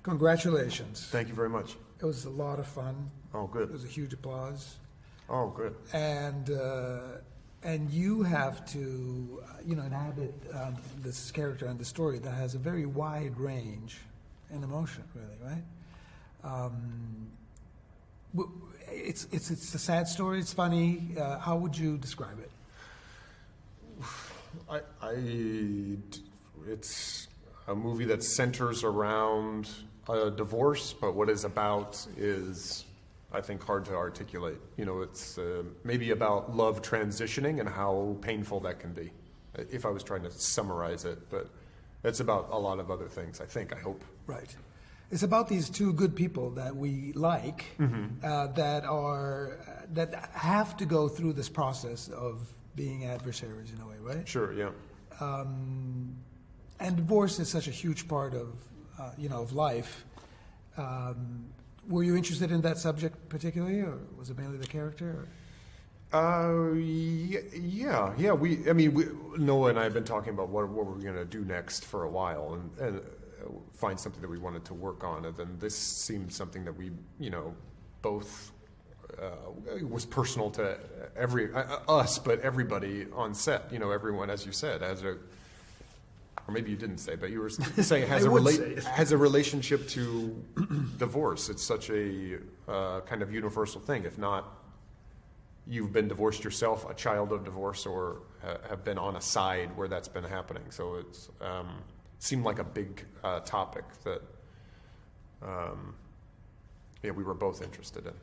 Congratulations. Thank you very much. It was a lot of fun. Oh, good. It was a huge applause. Oh, good. And you have to, inhabit this character and the story that has a very wide range in emotion, really, right? It's a sad story. It's funny. How would you describe it? It's a movie that centers around a divorce, but what it's about is, I think, hard to articulate. It's maybe about love transitioning and how painful that can be, if I was trying to summarize it. But it's about a lot of other things, I hope. Right. It's about these two good people that we like, that have to go through this process of being adversaries in a way, right? Sure, yeah. And divorce is such a huge part of, of life. Were you interested in that subject particularly, or was it mainly the character? Yeah. Noah and I have been talking about what we're going to do next for a while, and find something that we wanted to work on, and then this seemed something that we, both was personal to us, but everybody on set. Everyone, as you said, or maybe you didn't say, but you were saying has a relationship to divorce. It's such a kind of universal thing. If not, you've been divorced yourself, a child of divorce, or have been on a side where that's been happening. So it's seemed like a big topic that we were both interested in.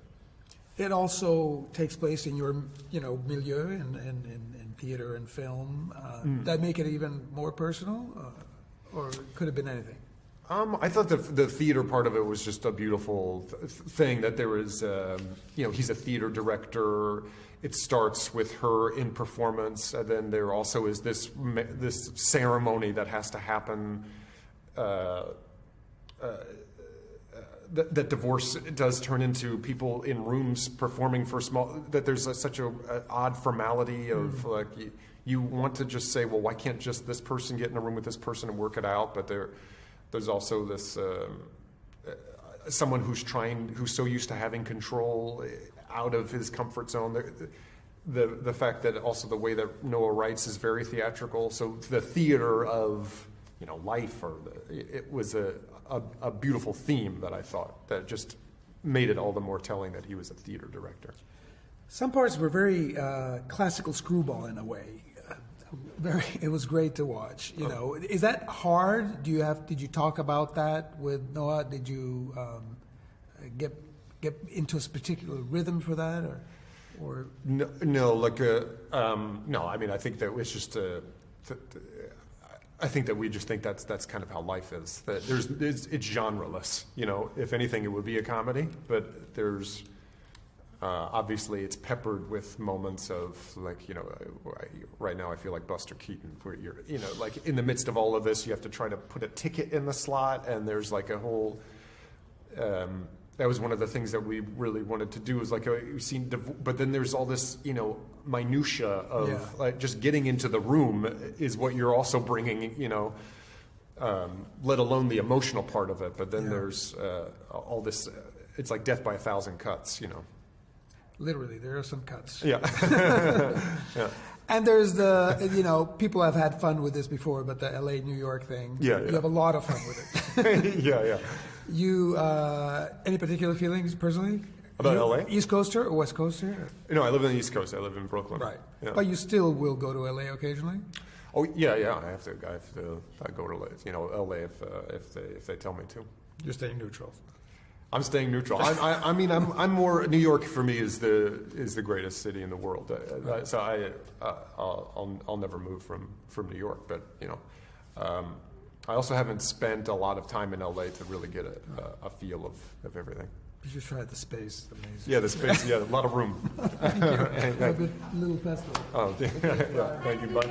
It also takes place in your, milieu in theater and film. That make it even more personal, or could have been anything? I thought the theater part of it was just a beautiful thing. That there is, he's a theater director. It starts with her in performance, and then there also is this ceremony that has to happen. That divorce does turn into people in rooms performing for small. That there's such a odd formality of like you want to just say, well, why can't just this person get in a room with this person and work it out? But there's also this someone who's so used to having control out of his comfort zone. The fact that also the way that Noah writes is very theatrical. So the theater of life, it was a beautiful theme that I thought that just made it all the more telling that he was a theater director. Some parts were very classical screwball in a way. It was great to watch. Is that hard? Did you talk about that with Noah? Did you get into a particular rhythm for that, or no? No. I mean, I think that it's just I think that we just think that's kind of how life is. That it's genreless. If anything, it would be a comedy, but there's. Obviously, it's peppered with moments of right now I feel like Buster Keaton, where you're, like in the midst of all of this, you have to try to put a ticket in the slot, and there's like a whole. That was one of the things that we really wanted to do. Is like we've seen, but then there's all this, minutia of like just getting into the room is what you're also bringing, let alone the emotional part of it. But then there's all this. It's like death by a thousand cuts, Literally, there are some cuts. Yeah. Yeah. And there's the, people have had fun with this before, but the LA, New York thing. Yeah. You have a lot of fun with it. Yeah. You, any particular feelings personally? About LA? East Coaster or West Coaster? No, I live on the East Coast. I live in Brooklyn. Right. Yeah. But you still will go to LA occasionally? Oh, yeah. I have to go to LA if they tell me to. You're staying neutral. I'm staying neutral. I'm more. New York for me is the greatest city in the world. Right. So I'll never move from New York. But I also haven't spent a lot of time in LA to really get a feel of everything. You should try the space. Amazing. Yeah, the space. Yeah, a lot of room. Thank you. Have a good little festival. Oh, yeah. Thank you. Bye.